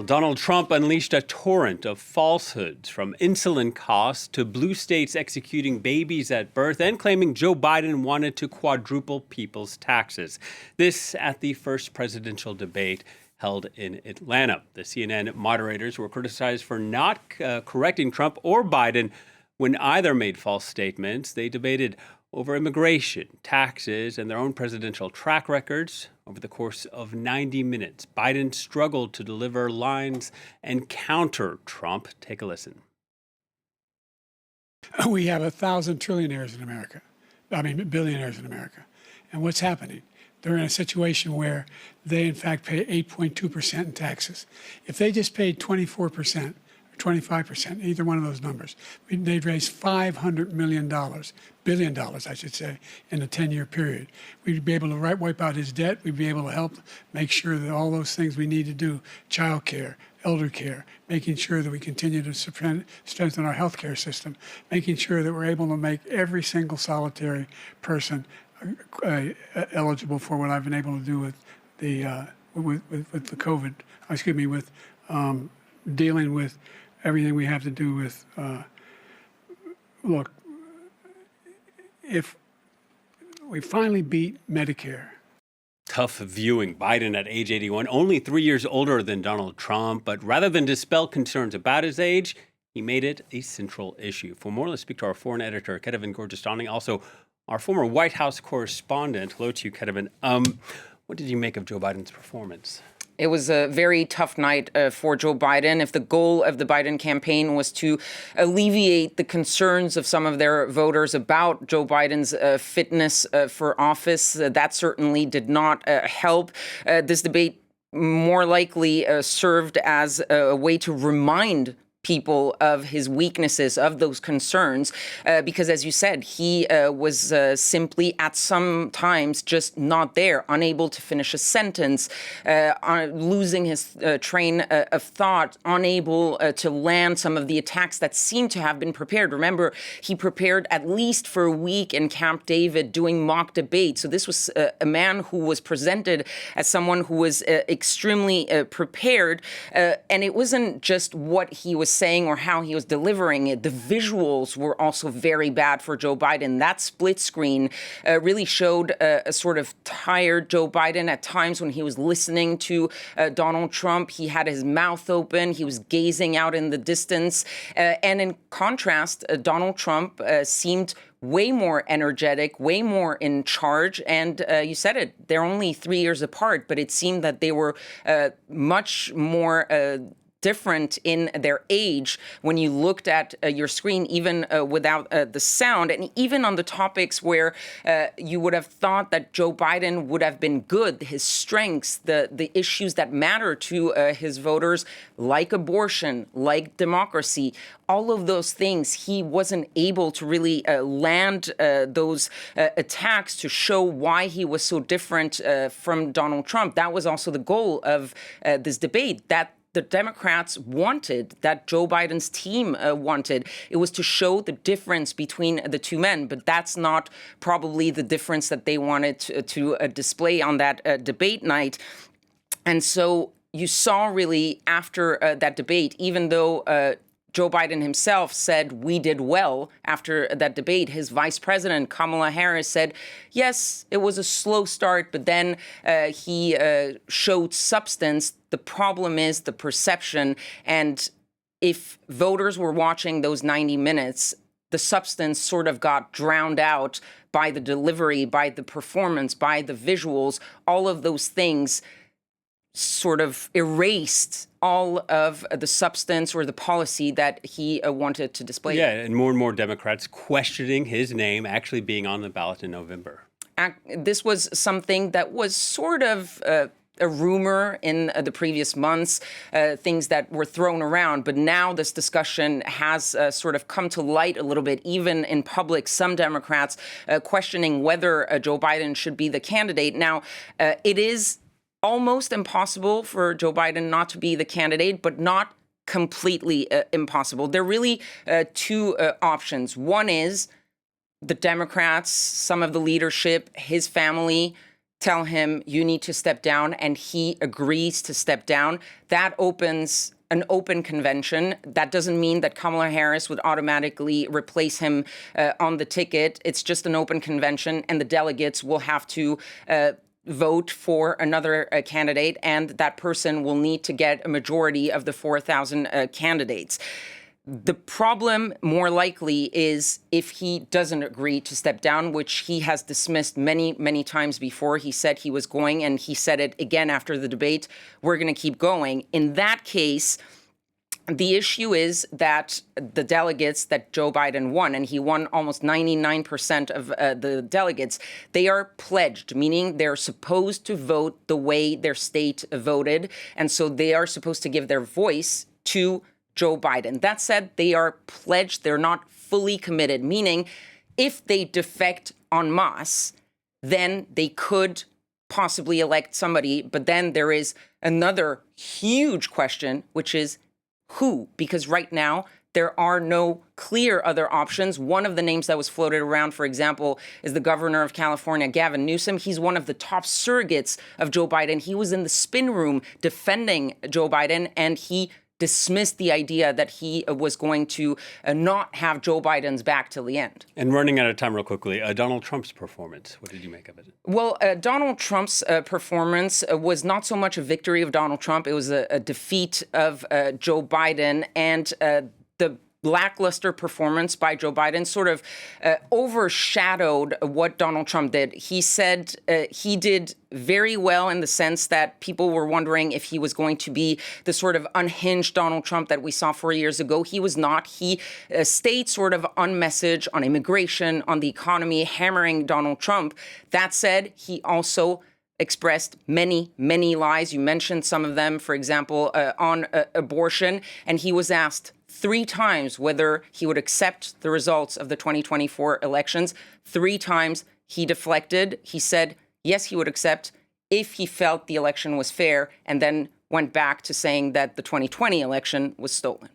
Donald Trump unleashed a torrent of falsehoods, from insulin costs to blue states executing babies at birth and claiming Joe Biden wanted to quadruple people's taxes. This at the first presidential debate held in Atlanta. The CNN moderators were criticized for not correcting Trump or Biden when either made false statements. They debated over immigration, taxes, and their own presidential track records. Over the course of 90 minutes, Biden struggled to deliver lines and counter Trump. Take a listen. We have 1,000 trillionaires in America. Billionaires in America. And what's happening? They're in a situation where they, in fact, pay 8.2% in taxes. If they just paid 24%, 25%, either one of those numbers, they'd raise $500 billion, I should say, in a 10-year period. We'd be able to wipe out his debt. We'd be able to help make sure that all those things we need to do, child care, elder care, making sure that we continue to strengthen our healthcare system, making sure that we're able to make every single solitary person eligible for what I've been able to do with the with dealing with everything we have to do with, look, if we finally beat Medicare. Tough viewing. Biden at age 81, only 3 years older than Donald Trump, but rather than dispel concerns about his age, he made it a central issue. For more, let's speak to our foreign editor, Ketavan Gorjestani, also our former White House correspondent. Hello to you, Ketavan. What did you make of Joe Biden's performance? It was a very tough night for Joe Biden. If the goal of the Biden campaign was to alleviate the concerns of some of their voters about Joe Biden's fitness for office, that certainly did not help. This debate more likely served as a way to remind people of his weaknesses, of those concerns, because, as you said, he was simply at some times just not there, unable to finish a sentence, losing his train of thought, unable to land some of the attacks that seemed to have been prepared. Remember, he prepared at least for a week in Camp David doing mock debate. So this was a man who was presented as someone who was extremely prepared. And it wasn't just what he was saying or how he was delivering it. The visuals were also very bad for Joe Biden. That split screen really showed a sort of tired Joe Biden at times when he was listening to Donald Trump. He had his mouth open. He was gazing out in the distance. And in contrast, Donald Trump seemed way more energetic, way more in charge. And you said it, they're only 3 years apart, but it seemed that they were much more different in their age when you looked at your screen, even without the sound, and even on the topics where you would have thought that Joe Biden would have been good, his strengths, the issues that matter to his voters, like abortion, like democracy, all of those things, he wasn't able to really land those attacks to show why he was so different from Donald Trump. That was also the goal of this debate, that the Democrats wanted, that Joe Biden's team wanted. It was to show the difference between the two men, but that's not probably the difference that they wanted to display on that debate night. And so you saw really after that debate, even though Joe Biden himself said we did well after that debate, his vice president, Kamala Harris, said, yes, it was a slow start, but then he showed substance. The problem is the perception. And if voters were watching those 90 minutes, the substance sort of got drowned out by the delivery, by the performance, by the visuals. All of those things sort of erased all of the substance or the policy that he wanted to display. Yeah, and more Democrats questioning his name actually being on the ballot in November. This was something that was sort of a rumor in the previous months, things that were thrown around. But now this discussion has sort of come to light a little bit, even in public, some Democrats questioning whether Joe Biden should be the candidate. Now, it is almost impossible for Joe Biden not to be the candidate, but not completely impossible. There are really two options. One is the Democrats, some of the leadership, his family, tell him you need to step down and he agrees to step down, that opens an open convention. That doesn't mean that Kamala Harris would automatically replace him on the ticket. It's just an open convention, and the delegates will have to vote for another candidate, and that person will need to get a majority of the 4,000 candidates. The problem, more likely, is if he doesn't agree to step down, which he has dismissed many, many times before. He said he was going, and he said it again after the debate, we're going to keep going. In that case, the issue is that the delegates that Joe Biden won, and he won almost 99% of the delegates, they are pledged, meaning they're supposed to vote the way their state voted. And so they are supposed to give their voice to Joe Biden. That said, they are pledged, they're not fully committed, meaning if they defect en masse, then they could possibly elect somebody. But then there is another huge question, which is who? Because right now, there are no clear other options. One of the names that was floated around, for example, is the governor of California, Gavin Newsom. He's one of the top surrogates of Joe Biden. He was in the spin room defending Joe Biden, and he dismissed the idea that he was going to not have Joe Biden's back till the end. And running out of time real quickly, Donald Trump's performance, what did you make of it? Well, Donald Trump's performance was not so much a victory of Donald Trump. It was a defeat of Joe Biden, and the lackluster performance by Joe Biden sort of overshadowed what Donald Trump did. He said he did very well in the sense that people were wondering if he was going to be the sort of unhinged Donald Trump that we saw 4 years ago. He was not. He stayed sort of on message on immigration, on the economy, hammering Donald Trump. That said, he also expressed many, many lies. You mentioned some of them, for example, on abortion, and he was asked 3 times whether he would accept the results of the 2024 elections. 3 times he deflected. He said, yes, he would accept if he felt the election was fair, and then went back to saying that the 2020 election was stolen.